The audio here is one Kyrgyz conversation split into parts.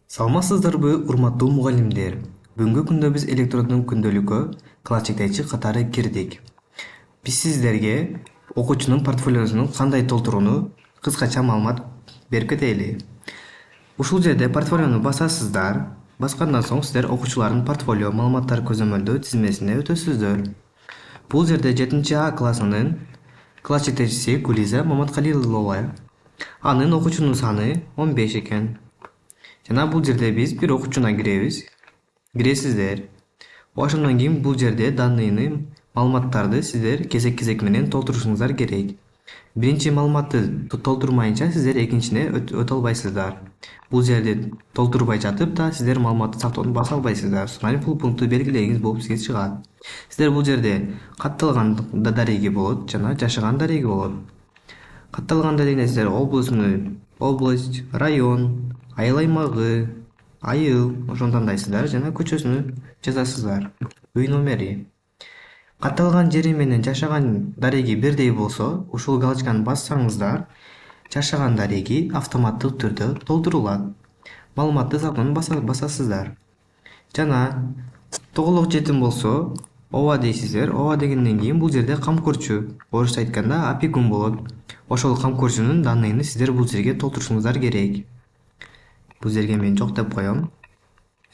Саламатсыздарбы, урматтуу мугалимдер. Бүгүнкү күндө биз электрондук күндөлүккө класс катары кирдик. Биз сиздерге окуучунун портфолиосун кандай толтурууну кыскача маалымат берип кетели. Ушул жерде портфолиону басасыздар. Баскандан соң сиздер окуучулардын портфолио маалыматтар көзөмөлдөө тизмесине өтөсүздөр. Бул жерде 7 А классынын класс жетекчиси Гулиза Маматкалилова. Анын окуучунун саны 15 экен. Жана бул жерде биз бир окуучуна киресиздер. Ошондон кийин бул жерде данныйны маалыматтарды сиздер кезек менен толтурушуңуздар керек. Биринчи маалыматты толтурмайынча сиздер экинчине өтө албайсыздар. Бул жерде толтурбай жатып да сиздер маалыматты сактоону баса албайсыздар. Сценарий пункту белгилегиңиз болуп сизге чыгат. Сиздер бул жерде катталган дареги болот жана жашаган дареги болот. Катталган дарегине сиздер область, район, айыл аймагы, айыл ошону тандайсыздар жана көчөсүнү жазасыздар. Үй номери. Катталган жери менен жашаган дареги бирдей болсо, ушул галочканы бассаңыздар, жашаган дареги автоматтык түрдө толтурулат. Маалыматты сактоону басасыздар. Жана тоголок жетим болсо, ооба дейсиздер. Ооба дегенден кийин бул жерде камкорчу, орусча айтканда опекун болот. Ошол камкорчунун данныйны сиздер бул жерге толтурушуңуздар керек. Бул жерге мен жок деп коем.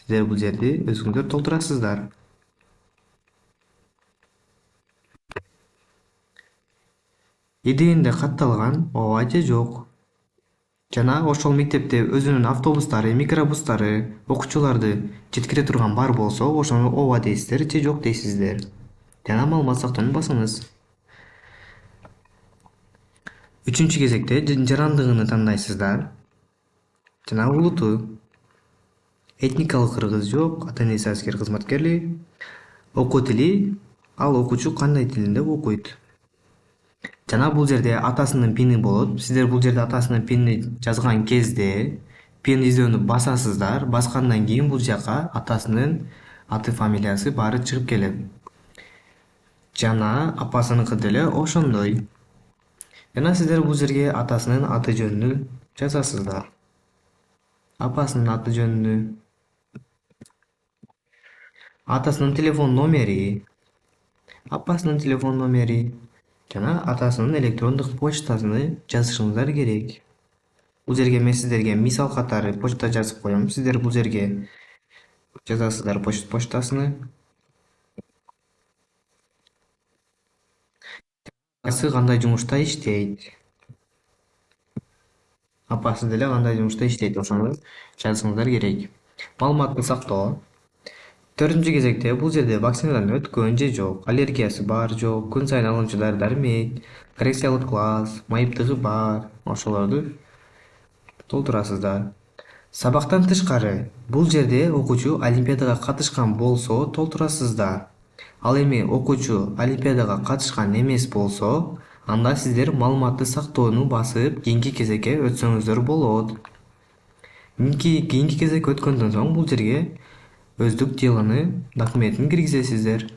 Сиздер бул жерди өзүңүздөр толтурасыздар. Идеенде катталган ооба же жок. Жана ошол мектепте өзүнүн автобустары, микробустары, окуучуларды жеткире турган бар болсо, ошону ооба дейсиздер же жок дейсиздер. Жана маалымат сактоону басыңыз. Үчүнчү кезекте жарандыгын тандайсыздар. Жана улуту. Этникалык кыргыз жок, ата-энеси аскер кызматкери. Окуу тили, ал окуучу кандай тилинде окуйт. Жана бул жерде атасынын пини болот. Сиздер бул жерде атасынын пинин жазган кезде пин издөөнү басасыздар. Баскандан кийин бул жака атасынын аты, фамилиясы баары чыгып келет. Жана апасыныкы деле ошондой. Жана сиздер бул жерге атасынын аты жөнүнү жазасыздар. Апасынын аты жөнүнү, атасынын телефон номери, апасынын телефон номери жана атасынын электрондук почтасыны жазышыңыздар керек. Бул жерге мен сиздерге мисал катары почта жазып коем. Сиздер бул жерге жазасыздар почтасыны. Апасы кандай жумушта иштейт. Апасы деле кандай жумушта иштейт, ошону жазышыңыздар керек. Маалыматты сактоо. 4-ncü кезекте бул жерде вакцинадан өткөн же жок, аллергиясы бар жок, күн сайын алынчу дары-дармек, коррекциялык класс, майыптыгы бар, ошолорду толтурасыздар. Сабактан тышкары, бул жерде окуучу олимпиадага катышкан болсо толтурасыздар. Ал эми окуучу олимпиадага катышкан эмес болсо, анда сиздер маалыматты сактоону басып, кийинки кезекке өтсөңүздөр болот. Кийинки кезекке өткөндөн соң бул жерге өздүк делоны документин киргизесиздер,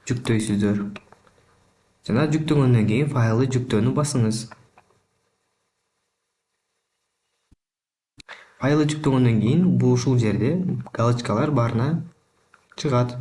жүктөйсүздөр. Жана жүктөгөндөн кийин файлы жүктөөнү басыңыз. Файлы жүктөгөндөн кийин ушул жерде галочкалар баарына чыгат.